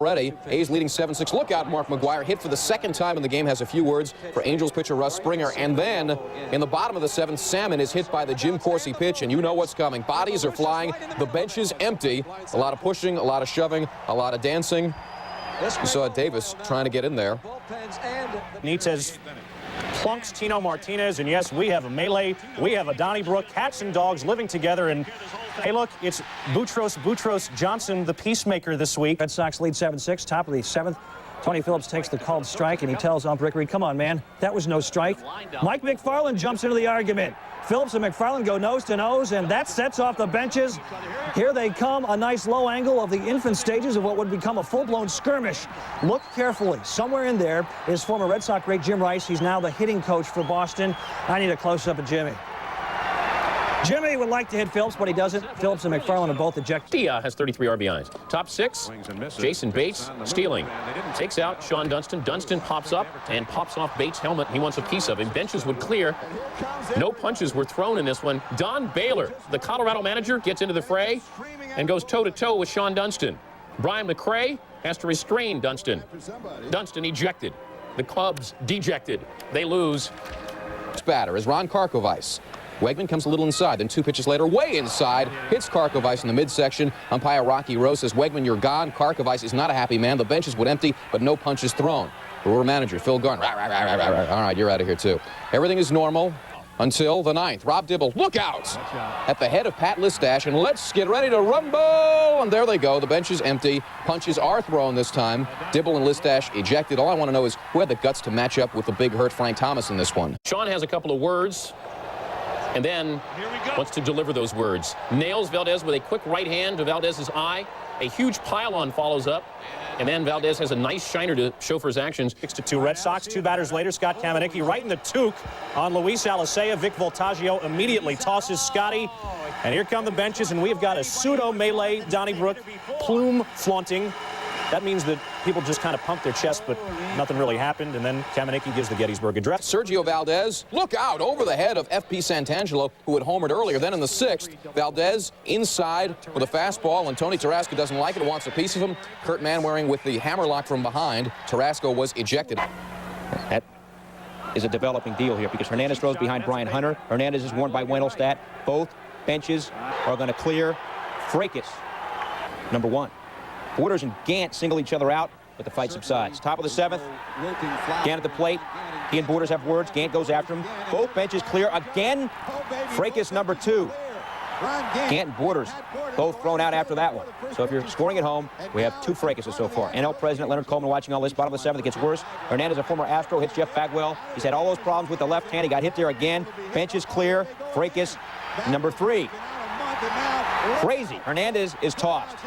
Ready. A's leading 7-6. Look out, Mark McGwire hit for the second time in the game, has a few words for Angels pitcher Russ Springer. And then in the bottom of the 7th, Salmon is hit by the Jim Corsi pitch, and you know what's coming. Bodies are flying, the bench is empty. A lot of pushing, a lot of shoving, a lot of dancing. You saw Davis trying to get in there. Benitez plunks Tino Martinez, and yes, we have a melee. We have a Donnybrook, cats and dogs living together. And hey, look, it's Boutros Johnson, the peacemaker this week. Red Sox lead 7-6, top of the 7th. Tony Phillips takes the called strike, and he tells ump Rick Reed, come on, man, that was no strike. Mike McFarland jumps into the argument. Phillips and McFarland go nose to nose, and that sets off the benches. Here they come, a nice low angle of the infant stages of what would become a full-blown skirmish. Look carefully. Somewhere in there is former Red Sox great Jim Rice. He's now the hitting coach for Boston. I need a close-up of Jimmy. Jimmy would like to hit Phillips, but he doesn't. Phillips and McFarland are both ejected. Dia has 33 RBIs. Top 6, Jason Bates stealing. Takes out Sean Dunston. Dunston pops up and pops off Bates' helmet. He wants a piece of him. Benches would clear. No punches were thrown in this one. Don Baylor, the Colorado manager, gets into the fray and goes toe-to-toe with Sean Dunston. Brian McRae has to restrain Dunston. Dunston ejected. The Cubs dejected. They lose. Batter is Ron Karkovice. Wegman comes a little inside, then 2 pitches later, way inside, hits Karkovice in the midsection. Umpire Rocky Rose says, Wegman, you're gone. Karkovice is not a happy man. The benches would empty, but no punches thrown. Brewer manager Phil Garner, all right, you're out of here too. Everything is normal until the 9th. Rob Dibble, look out at the head of Pat Listash, and let's get ready to rumble. And there they go. The bench is empty. Punches are thrown this time. Dibble and Listash ejected. All I want to know is who had the guts to match up with the big hurt Frank Thomas in this one. Sean has a couple of words, and then wants to deliver those words. Nails Valdez with a quick right hand to Valdez's eye. A huge pile-on follows up, and then Valdez has a nice shiner to show for his actions. 6-2 Red Sox. 2 batters later, Scott Kamenicki right in the toque on Luis Alicea. Vic Voltaggio immediately tosses Scotty. And here come the benches, and we've got a pseudo-melee Donnybrook plume flaunting. That means that people just kind of pump their chest, but nothing really happened, and then Kamenicki gives the Gettysburg Address. Sergio Valdez, look out, over the head of F.P. Santangelo, who had homered earlier. Then in the 6th, Valdez inside with a fastball, and Tony Tarasco doesn't like it, wants a piece of him. Kurt Manwaring with the hammerlock from behind. Tarasco was ejected. That is a developing deal here because Hernandez throws behind Brian Hunter. Hernandez is warned by Wendelstadt. Both benches are going to clear. Fracas, number 1. Borders and Gant single each other out, but the fight subsides. Top of the 7th, Gant at the plate. He and Borders have words. Gant goes after him. Both benches clear again. Fracas, number 2. Gant and Borders both thrown out after that one. So if you're scoring at home, we have 2 fracases so far. NL President Leonard Coleman watching all this. Bottom of the 7th, it gets worse. Hernandez, a former Astro, hits Jeff Bagwell. He's had all those problems with the left hand. He got hit there again. Benches clear. Fracas, number 3. Crazy. Hernandez is tossed.